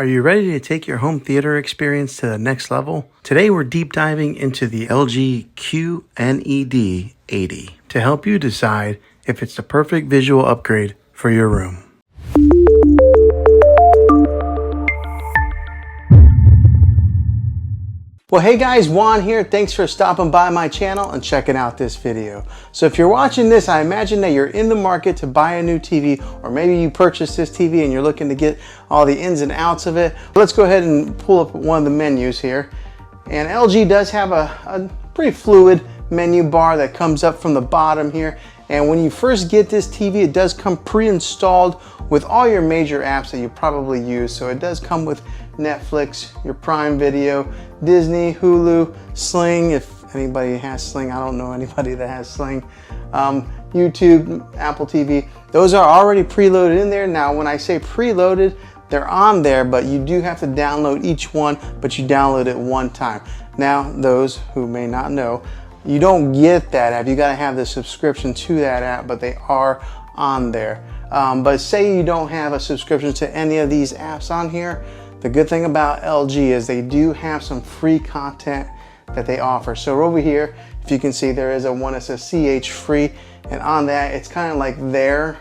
Are you ready to take your home theater experience to the next level? Today we're deep diving into the LG QNED 80 to help you decide if it's the perfect visual upgrade for your room. Well, hey guys, Juan here. Thanks for stopping by my channel and checking out this video. So if you're watching this, I imagine that you're in the market to buy a new TV, or maybe you purchased this TV and you're looking to get all the ins and outs of it. Let's go ahead and pull up one of the menus here. And LG does have a pretty fluid menu bar that comes up from the bottom here. And when you first get this TV, it does come pre-installed with all your major apps that you probably use. So it does come with Netflix, your Prime Video, Disney, Hulu, Sling, if anybody has Sling. I don't know anybody that has Sling. YouTube, Apple TV. Those are already preloaded in there. Now, when I say preloaded, they're on there, but you do have to download each one, but you download it one time. Now, those who may not know, you don't get that app. You got to have the subscription to that app, but they are on there. But say you don't have a subscription to any of these apps on here, the good thing about LG is they do have some free content that they offer. So over here, if you can see, there is one that says CH free, and on that, it's kind of like their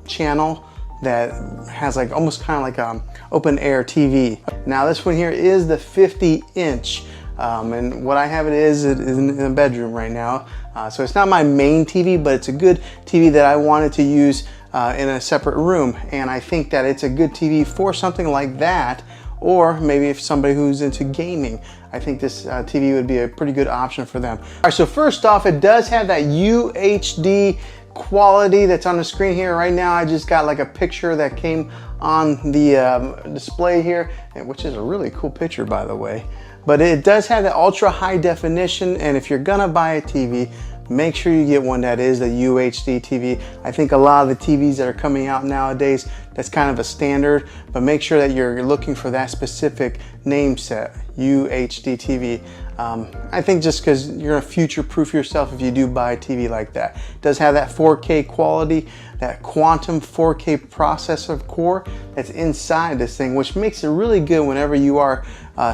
channel that has like almost kind of like open air TV. Now this one here is the 50-inch. And what I have it is in the bedroom right now. So it's not my main TV, but it's a good TV that I wanted to use in a separate room. And I think that it's a good TV for something like that, or maybe if somebody who's into gaming, I think this TV would be a pretty good option for them. All right, so first off, it does have that UHD quality that's on the screen here. Right now, I just got like a picture that came on the display here, which is a really cool picture, by the way. But it does have the ultra high definition, and if you're gonna buy a TV, make sure you get one that is the UHD TV. I think a lot of the TVs that are coming out nowadays, that's kind of a standard, but make sure that you're looking for that specific name set, UHD TV. I think just because you're gonna future-proof yourself if you do buy a TV like that. It does have that 4K quality, that quantum 4K processor core that's inside this thing, which makes it really good whenever you are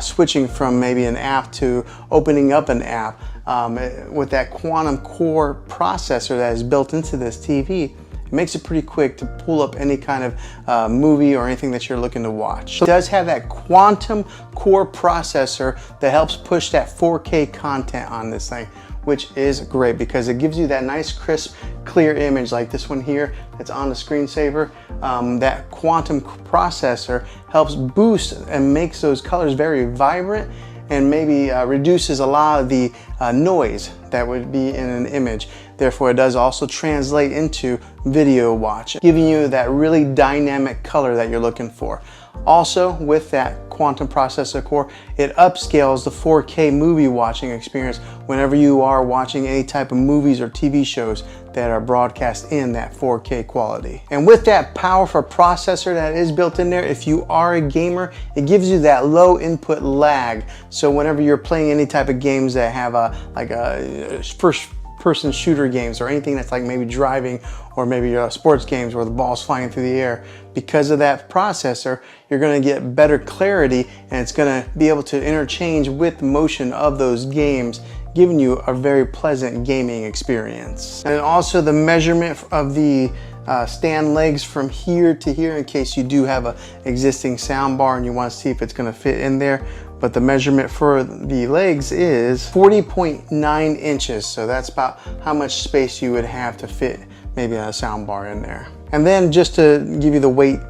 switching from maybe an app to opening up an app. With that quantum core processor that is built into this TV, it makes it pretty quick to pull up any kind of movie or anything that you're looking to watch. It does have that quantum core processor that helps push that 4K content on this thing, which is great because it gives you that nice, crisp, clear image like this one here that's on the screensaver. That quantum processor helps boost and makes those colors very vibrant, and maybe reduces a lot of the noise that would be in an image. Therefore, it does also translate into video watch, giving you that really dynamic color that you're looking for. Also, with that quantum processor core, it upscales the 4K movie watching experience whenever you are watching any type of movies or TV shows that are broadcast in that 4K quality. And with that powerful processor that is built in there, if you are a gamer, it gives you that low input lag. So whenever you're playing any type of games that have a first person shooter games, or anything that's like maybe driving, or maybe sports games where the ball's flying through the air, because of that processor, you're going to get better clarity, and it's going to be able to interchange with the motion of those games, giving you a very pleasant gaming experience. And also the measurement of the stand legs from here to here, in case you do have a existing sound bar and you want to see if it's going to fit in there. But the measurement for the legs is 40.9 inches. So that's about how much space you would have to fit maybe a sound bar in there. And then just to give you the weight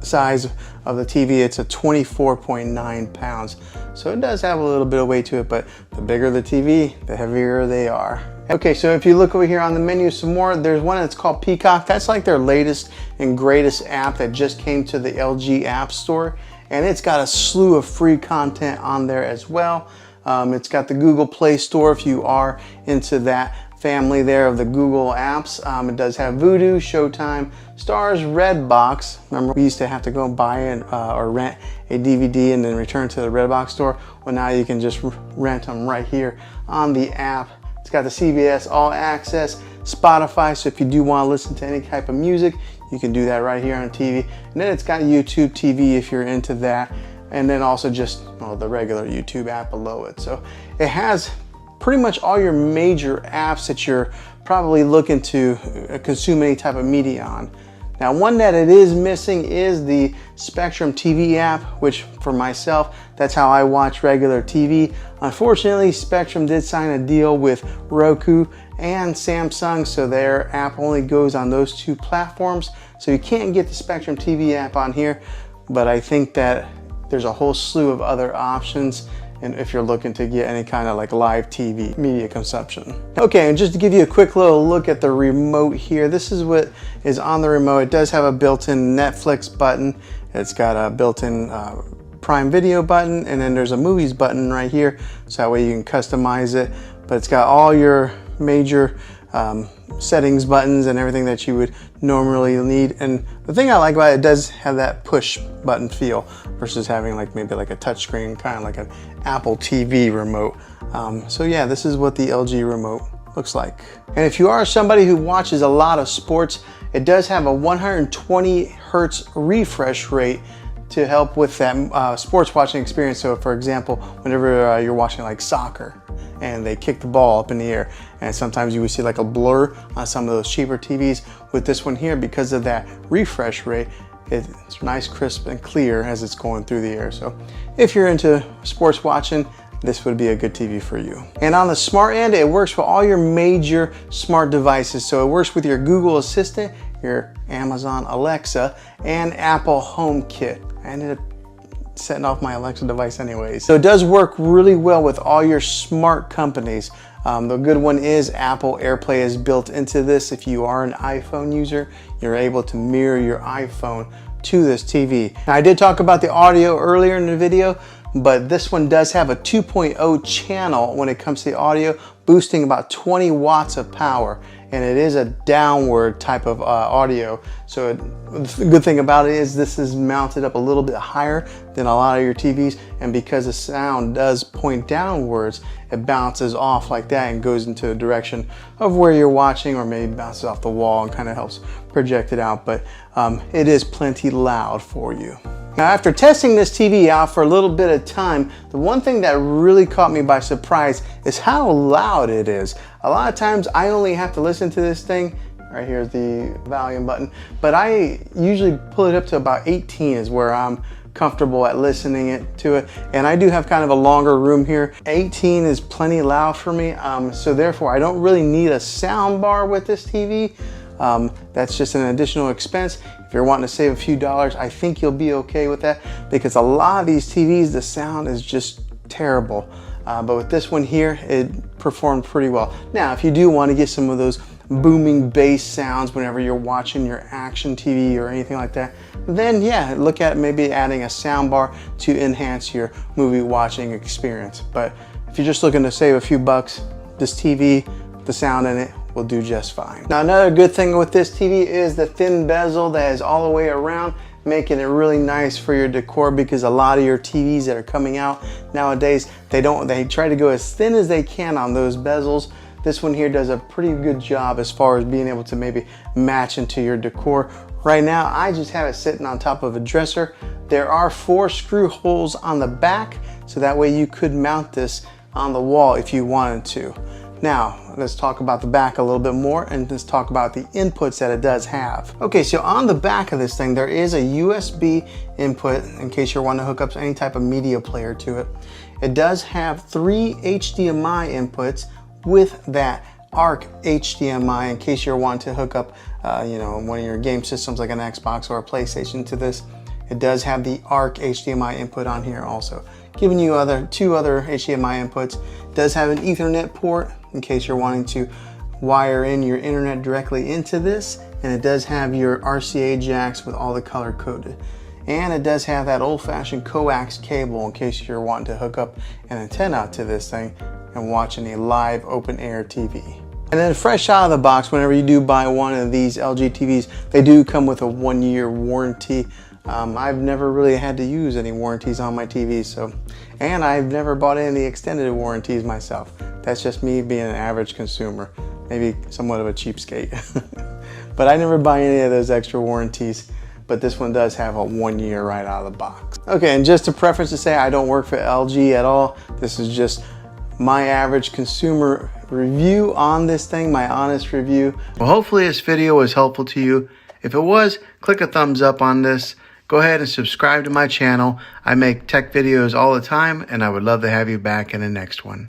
size of the TV, it's a 24.9 pounds. So it does have a little bit of weight to it, but the bigger the TV, the heavier they are. Okay, so if you look over here on the menu some more, there's one that's called Peacock. That's like their latest and greatest app that just came to the LG App Store. And it's got a slew of free content on there as well. It's got the Google Play Store if you are into that family there of the Google apps. It does have Vudu, Showtime, Stars, Redbox. Remember, we used to have to go buy or rent a DVD and then return to the Redbox store. Well, now you can just rent them right here on the app. It's got the CBS All Access, Spotify, so if you do want to listen to any type of music, You can do that right here on TV. And then it's got YouTube TV if you're into that. And then also just the regular YouTube app below it. So it has pretty much all your major apps that you're probably looking to consume any type of media on. Now, one that it is missing is the Spectrum TV app, which for myself, that's how I watch regular TV. Unfortunately, Spectrum did sign a deal with Roku and Samsung, so their app only goes on those two platforms. So you can't get the Spectrum TV app on here, but I think that there's a whole slew of other options, and if you're looking to get any kind of like live TV media consumption. Okay, and just to give you a quick little look at the remote here, this is what is on the remote. It does have a built-in Netflix button. It's got a built-in Prime Video button, and then there's a movies button right here, so that way you can customize it. But it's got all your major settings buttons and everything that you would normally need. And the thing I like about it does have that push button feel versus having like maybe like a touchscreen, kind of like an Apple TV remote. So yeah, this is what the LG remote looks like. And if you are somebody who watches a lot of sports, it does have a 120 hertz refresh rate to help with that sports watching experience. So for example, whenever you're watching like soccer and they kick the ball up in the air, and sometimes you would see like a blur on some of those cheaper TVs. With this one here, because of that refresh rate, it's nice, crisp, and clear as it's going through the air. So if you're into sports watching, this would be a good TV for you. And on the smart end, it works with all your major smart devices. So it works with your Google Assistant, your Amazon Alexa, and Apple HomeKit. I ended up setting off my Alexa device anyways. So it does work really well with all your smart companies. The good one is Apple AirPlay is built into this. If you are an iPhone user, you're able to mirror your iPhone to this TV. Now, I did talk about the audio earlier in the video, but this one does have a 2.0 channel when it comes to the audio, boosting about 20 watts of power. And it is a downward type of audio. So the good thing about it is this is mounted up a little bit higher than a lot of your TVs. And because the sound does point downwards, it bounces off like that and goes into the direction of where you're watching, or maybe bounces off the wall and kind of helps project it out. But it is plenty loud for you. Now, after testing this TV out for a little bit of time, the one thing that really caught me by surprise is how loud it is. A lot of times I only have to listen to this thing, right here's the volume button, but I usually pull it up to about 18 is where I'm comfortable at listening to it. And I do have kind of a longer room here. 18 is plenty loud for me, so therefore I don't really need a sound bar with this TV. That's just an additional expense. If you're wanting to save a few dollars, I think you'll be okay with that, because a lot of these TVs, the sound is just terrible. But with this one here, it performed pretty well. Now, if you do want to get some of those booming bass sounds whenever you're watching your action TV or anything like that, then yeah, look at maybe adding a sound bar to enhance your movie watching experience. But if you're just looking to save a few bucks, this TV, the sound in it, will do just fine. Now, another good thing with this TV is the thin bezel that is all the way around, making it really nice for your decor, because a lot of your TVs that are coming out nowadays, they try to go as thin as they can on those bezels. This one here does a pretty good job as far as being able to maybe match into your decor. Right now, I just have it sitting on top of a dresser. There are 4 screw holes on the back, so that way you could mount this on the wall if you wanted to. Now, let's talk about the back a little bit more, and let's talk about the inputs that it does have. Okay, so on the back of this thing, there is a USB input in case you're wanting to hook up any type of media player to it. It does have 3 HDMI inputs with that ARC HDMI in case you're wanting to hook up one of your game systems like an Xbox or a PlayStation to this. It does have the ARC HDMI input on here also, giving you 2 other HDMI inputs. It does have an Ethernet port in case you're wanting to wire in your internet directly into this, and it does have your RCA jacks with all the color coded. And it does have that old-fashioned coax cable in case you're wanting to hook up an antenna to this thing and watching a live open-air TV. And then fresh out of the box, whenever you do buy one of these LG TVs, they do come with a 1-year warranty. I've never really had to use any warranties on my TV, and I've never bought any extended warranties myself. That's just me being an average consumer, maybe somewhat of a cheapskate. but I never buy any of those extra warranties. But this one does have a 1 year right out of the box. Okay, and just a preference to say I don't work for LG at all. This is just my average consumer review on this thing, my honest review. Well, hopefully this video was helpful to you. If it was, click a thumbs up on this. Go ahead and subscribe to my channel. I make tech videos all the time, and I would love to have you back in the next one.